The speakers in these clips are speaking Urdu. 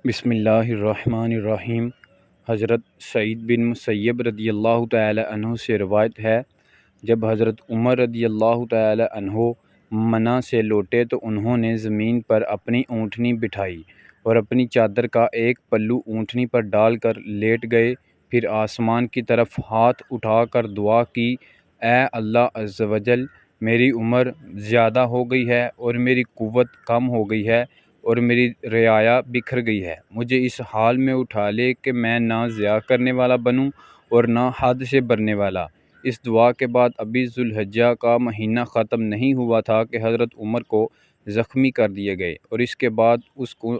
بسم اللہ الرحمن الرحیم۔ حضرت سعید بن مسیب رضی اللہ تعالی عنہ سے روایت ہے، جب حضرت عمر رضی اللہ تعالی عنہ منی سے لوٹے تو انہوں نے زمین پر اپنی اونٹنی بٹھائی اور اپنی چادر کا ایک پلو اونٹنی پر ڈال کر لیٹ گئے، پھر آسمان کی طرف ہاتھ اٹھا کر دعا کی، اے اللہ عز و جل، میری عمر زیادہ ہو گئی ہے اور میری قوت کم ہو گئی ہے اور میری رعایا بکھر گئی ہے، مجھے اس حال میں اٹھا لے کہ میں نہ ضیاع کرنے والا بنوں اور نہ حد سے بڑھنے والا۔ اس دعا کے بعد ابھی ذوالحجہ کا مہینہ ختم نہیں ہوا تھا کہ حضرت عمر کو زخمی کر دیے گئے اور اس کے بعد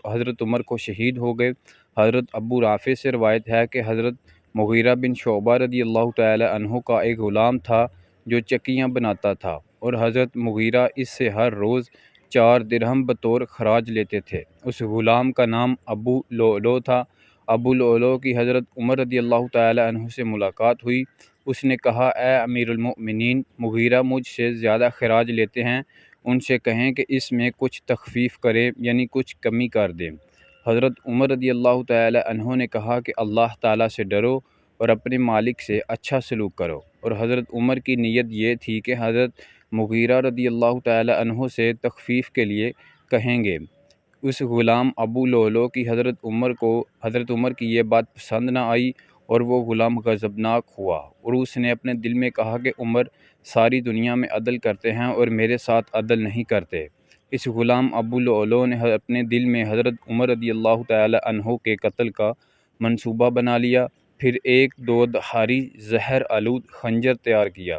حضرت عمر کو شہید ہو گئے۔ حضرت ابو رافع سے روایت ہے کہ حضرت مغیرہ بن شعبہ رضی اللہ تعالی عنہ کا ایک غلام تھا جو چکیاں بناتا تھا، اور حضرت مغیرہ اس سے ہر روز 4 درہم بطور خراج لیتے تھے۔ اس غلام کا نام ابو لؤلؤ تھا۔ ابو لؤلؤ کی حضرت عمر رضی اللہ تعالی عنہ سے ملاقات ہوئی۔ اس نے کہا، اے امیر المؤمنین، مغیرہ مجھ سے زیادہ خراج لیتے ہیں، ان سے کہیں کہ اس میں کچھ تخفیف کریں، یعنی کچھ کمی کر دیں۔ حضرت عمر رضی اللہ تعالی عنہ نے کہا کہ اللہ تعالیٰ سے ڈرو اور اپنے مالک سے اچھا سلوک کرو، اور حضرت عمر کی نیت یہ تھی کہ حضرت مغیرہ رضی اللہ تعالی عنہ سے تخفیف کے لیے کہیں گے۔ اس غلام ابو لؤلؤ کی حضرت عمر کی یہ بات پسند نہ آئی اور وہ غلام غضبناک ہوا، اور اس نے اپنے دل میں کہا کہ عمر ساری دنیا میں عدل کرتے ہیں اور میرے ساتھ عدل نہیں کرتے۔ اس غلام ابو لؤلؤ نے اپنے دل میں حضرت عمر رضی اللہ تعالی عنہ کے قتل کا منصوبہ بنا لیا، پھر ایک 2 دھاری زہر آلود خنجر تیار کیا،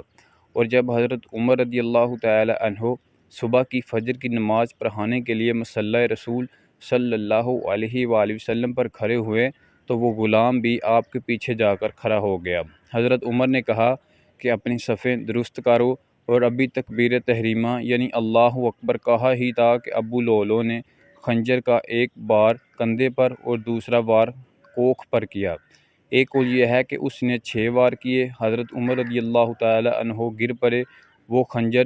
اور جب حضرت عمر رضی اللہ تعالی عنہ صبح کی فجر کی نماز پڑھانے کے لیے مصلی رسول صلی اللہ علیہ وآلہ وسلم پر کھڑے ہوئے تو وہ غلام بھی آپ کے پیچھے جا کر کھڑا ہو گیا۔ حضرت عمر نے کہا کہ اپنی صفیں درست کرو، اور ابھی تکبیر تحریمہ یعنی اللہ اکبر کہا ہی تھا کہ ابو لؤلؤ نے خنجر کا ایک بار کندھے پر اور دوسرا بار کوکھ پر کیا۔ ایک قول یہ ہے کہ اس نے 6 وار کیے۔ حضرت عمر رضی اللہ تعالی عنہ گر پڑے، وہ خنجر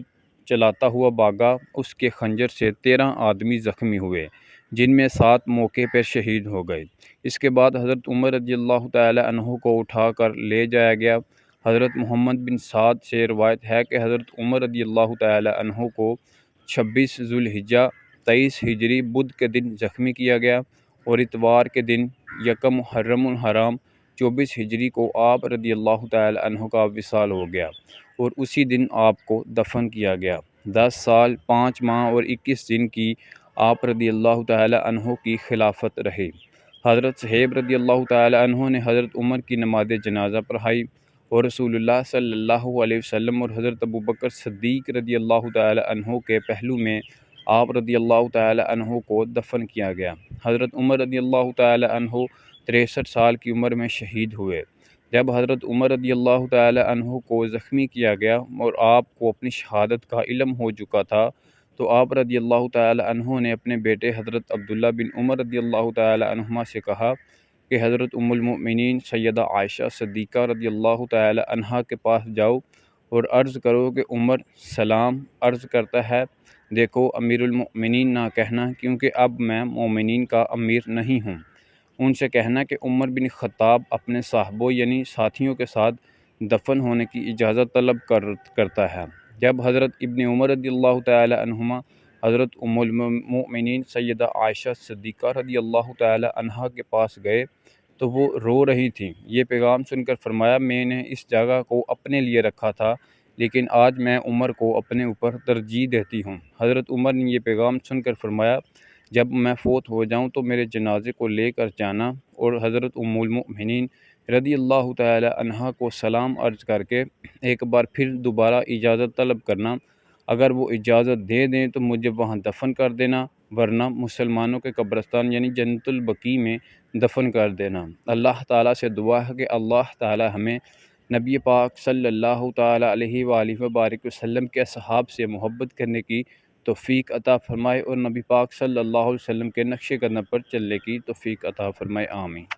چلاتا ہوا بھاگا، اس کے خنجر سے 13 آدمی زخمی ہوئے، جن میں 7 موقع پر شہید ہو گئے۔ اس کے بعد حضرت عمر رضی اللہ تعالی عنہ کو اٹھا کر لے جایا گیا۔ حضرت محمد بن سعد سے روایت ہے کہ حضرت عمر رضی اللہ تعالی عنہ کو 26 ذوالحجہ 23 ہجری بدھ کے دن زخمی کیا گیا، اور اتوار کے دن یکم محرم الحرام 24 ہجری کو آپ رضی اللہ تعالی عنہ کا وصال ہو گیا، اور اسی دن آپ کو دفن کیا گیا۔ 10 سال 5 ماہ اور 21 دن کی آپ رضی اللہ تعالی عنہ کی خلافت رہی۔ حضرت صہیب رضی اللہ تعالی عنہ نے حضرت عمر کی نماز جنازہ پڑھائی، اور رسول اللہ صلی اللہ علیہ وسلم اور حضرت ابوبکر صدیق رضی اللہ تعالی عنہ کے پہلو میں آپ رضی اللہ تعالی عنہ کو دفن کیا گیا۔ حضرت عمر رضی اللہ تعالی عنہ 63 سال کی عمر میں شہید ہوئے۔ جب حضرت عمر رضی اللہ تعالی عنہ کو زخمی کیا گیا اور آپ کو اپنی شہادت کا علم ہو چکا تھا، تو آپ رضی اللہ تعالی عنہ نے اپنے بیٹے حضرت عبداللہ بن عمر رضی اللہ تعالی عنہما سے کہا کہ حضرت ام المؤمنین سیدہ عائشہ صدیقہ رضی اللہ تعالی عنہا کے پاس جاؤ اور عرض کرو کہ عمر سلام عرض کرتا ہے، دیکھو امیر المؤمنین نہ کہنا، کیونکہ اب میں مومنین کا امیر نہیں ہوں۔ ان سے کہنا کہ عمر بن خطاب اپنے صحابوں یعنی ساتھیوں کے ساتھ دفن ہونے کی اجازت طلب کرتا ہے۔ جب حضرت ابن عمر رضی اللہ تعالی عنہما حضرت ام المؤمنین سیدہ عائشہ صدیقہ رضی اللہ تعالی عنہا کے پاس گئے تو وہ رو رہی تھیں۔ یہ پیغام سن کر فرمایا، میں نے اس جگہ کو اپنے لیے رکھا تھا، لیکن آج میں عمر کو اپنے اوپر ترجیح دیتی ہوں۔ حضرت عمر نے یہ پیغام سن کر فرمایا، جب میں فوت ہو جاؤں تو میرے جنازے کو لے کر جانا، اور حضرت ام المؤمنین رضی اللہ تعالی عنہا کو سلام عرض کر کے ایک بار پھر دوبارہ اجازت طلب کرنا، اگر وہ اجازت دے دیں تو مجھے وہاں دفن کر دینا، ورنہ مسلمانوں کے قبرستان یعنی جنت البقیع میں دفن کر دینا۔ اللہ تعالیٰ سے دعا ہے کہ اللہ تعالیٰ ہمیں نبی پاک صلی اللہ تعالی علیہ وآلہ وبارک وسلم کے اصحاب سے محبت کرنے کی توفیق عطا فرمائے، اور نبی پاک صلی اللہ علیہ وسلم کے نقش قدم پر چلنے کی توفیق عطا فرمائے، آمین۔